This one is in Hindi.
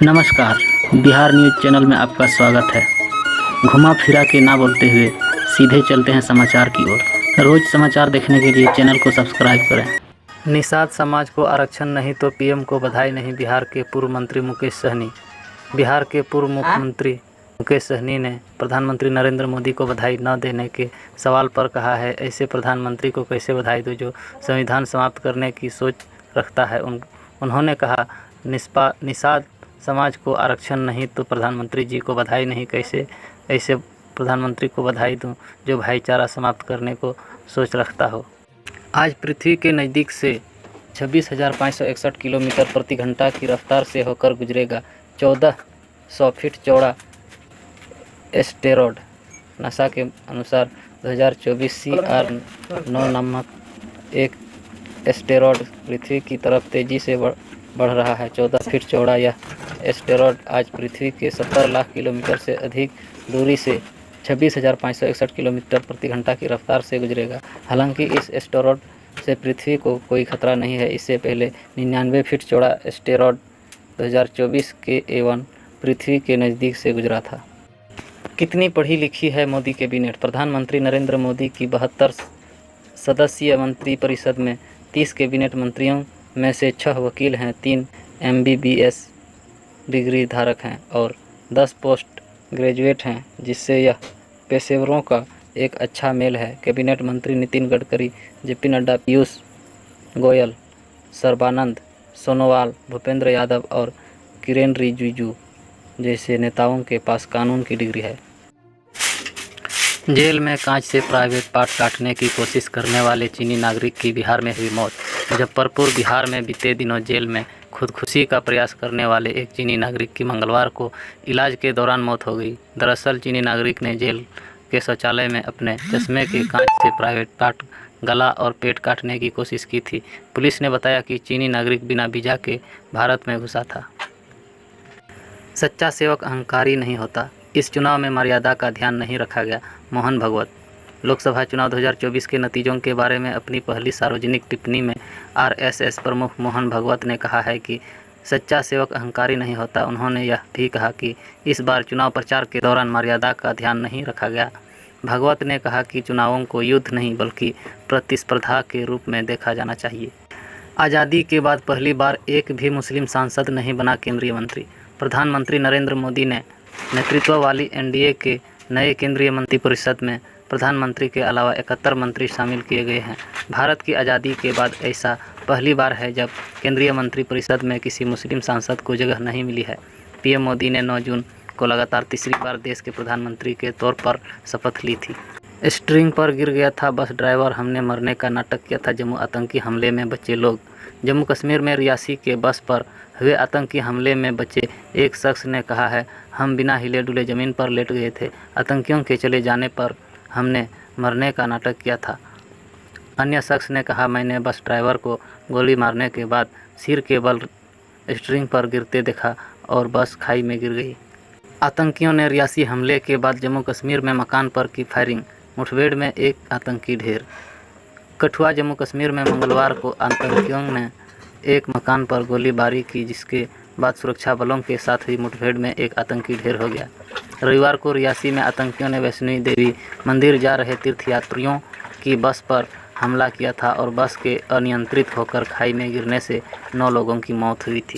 नमस्कार। बिहार न्यूज़ चैनल में आपका स्वागत है। घुमा फिरा के ना बोलते हुए सीधे चलते हैं समाचार की ओर। रोज़ समाचार देखने के लिए चैनल को सब्सक्राइब करें। निषाद समाज को आरक्षण नहीं तो पीएम को बधाई नहीं। बिहार के पूर्व मंत्री मुकेश सहनी। बिहार के पूर्व मुख्यमंत्री मुकेश सहनी ने प्रधानमंत्री नरेंद्र मोदी को बधाई न देने के सवाल पर कहा है, ऐसे प्रधानमंत्री को कैसे बधाई दूं जो संविधान समाप्त करने की सोच रखता है। उन्होंने कहा, निषाद समाज को आरक्षण नहीं तो प्रधानमंत्री जी को बधाई नहीं। कैसे ऐसे प्रधानमंत्री को बधाई दूं जो भाईचारा समाप्त करने को सोच रखता हो। आज पृथ्वी के नज़दीक से 26,561 किलोमीटर प्रति घंटा की रफ्तार से होकर गुजरेगा 1400 फीट चौड़ा एस्टेरॉयड। नासा के अनुसार 2024 CR9 नामक एक एस्टेरॉयड पृथ्वी की तरफ तेज़ी से बढ़ रहा है। 14 फीट चौड़ा यह एस्टेरॉयड आज पृथ्वी के 70 लाख किलोमीटर से अधिक दूरी से 26,561 किलोमीटर प्रति घंटा की रफ्तार से गुजरेगा। हालांकि इस एस्टेरॉयड से पृथ्वी को कोई खतरा नहीं है। इससे पहले 99 फीट चौड़ा एस्टेरॉयड 2024 के A1 पृथ्वी के नज़दीक से गुजरा था। कितनी पढ़ी लिखी है मोदी कैबिनेट। प्रधानमंत्री नरेंद्र मोदी की 72 सदस्यीय मंत्रिपरिषद में 30 कैबिनेट मंत्रियों में से 6 वकील हैं, 3 MBBS डिग्री धारक हैं और 10 पोस्ट ग्रेजुएट हैं, जिससे यह पेशेवरों का एक अच्छा मेल है। कैबिनेट मंत्री नितिन गडकरी, JP नड्डा, पीयूष गोयल, सर्बानंद सोनोवाल, भूपेंद्र यादव और किरेन रिजिजू जैसे नेताओं के पास कानून की डिग्री है। जेल में कांच से प्राइवेट पार्ट काटने की कोशिश करने वाले चीनी नागरिक की बिहार में हुई मौत। मुजफ्फरपुर, बिहार में बीते दिनों जेल में खुदकुशी का प्रयास करने वाले एक चीनी नागरिक की मंगलवार को इलाज के दौरान मौत हो गई। दरअसल चीनी नागरिक ने जेल के शौचालय में अपने चश्मे के कांच से प्राइवेट पार्ट, गला और पेट काटने की कोशिश की थी। पुलिस ने बताया कि चीनी नागरिक बिना वीज़ा के भारत में घुसा था। सच्चा सेवक अहंकारी नहीं होता। इस चुनाव में मर्यादा का ध्यान नहीं रखा गया। मोहन भागवत। लोकसभा चुनाव 2024 के नतीजों के बारे में अपनी पहली सार्वजनिक टिप्पणी में RSS प्रमुख मोहन भागवत ने कहा है कि सच्चा सेवक अहंकारी नहीं होता। उन्होंने यह भी कहा कि इस बार चुनाव प्रचार के दौरान मर्यादा का ध्यान नहीं रखा गया। भागवत ने कहा कि चुनावों को युद्ध नहीं बल्कि प्रतिस्पर्धा के रूप में देखा जाना चाहिए। आज़ादी के बाद पहली बार एक भी मुस्लिम सांसद नहीं बना केंद्रीय मंत्री। प्रधानमंत्री नरेंद्र मोदी ने नेतृत्व वाली NDA के नए केंद्रीय मंत्रिपरिषद में प्रधानमंत्री के अलावा 71 मंत्री शामिल किए गए हैं। भारत की आज़ादी के बाद ऐसा पहली बार है जब केंद्रीय मंत्रिपरिषद में किसी मुस्लिम सांसद को जगह नहीं मिली है। PM मोदी ने 9 जून को लगातार तीसरी बार देश के प्रधानमंत्री के तौर पर शपथ ली थी। स्ट्रिंग पर गिर गया था बस ड्राइवर, हमने मरने का नाटक किया था। जम्मू आतंकी हमले में बचे लोग। जम्मू कश्मीर में रियासी के बस पर हुए आतंकी हमले में बचे एक शख्स ने कहा है, हम बिना हिले डुले ज़मीन पर लेट गए थे। आतंकियों के चले जाने पर हमने मरने का नाटक किया था। अन्य शख्स ने कहा, मैंने बस ड्राइवर को गोली मारने के बाद सिर के बल स्ट्रिंग पर गिरते देखा और बस खाई में गिर गई। आतंकियों ने रियासी हमले के बाद जम्मू कश्मीर में मकान पर की फायरिंग। मुठभेड़ में एक आतंकी ढेर। कठुआ, जम्मू कश्मीर में मंगलवार को आतंकियों ने एक मकान पर गोलीबारी की, जिसके बाद सुरक्षा बलों के साथ हुई मुठभेड़ में एक आतंकी ढेर हो गया। रविवार को रियासी में आतंकियों ने वैष्णो देवी मंदिर जा रहे तीर्थयात्रियों की बस पर हमला किया था और बस के अनियंत्रित होकर खाई में गिरने से 9 लोगों की मौत हुई थी।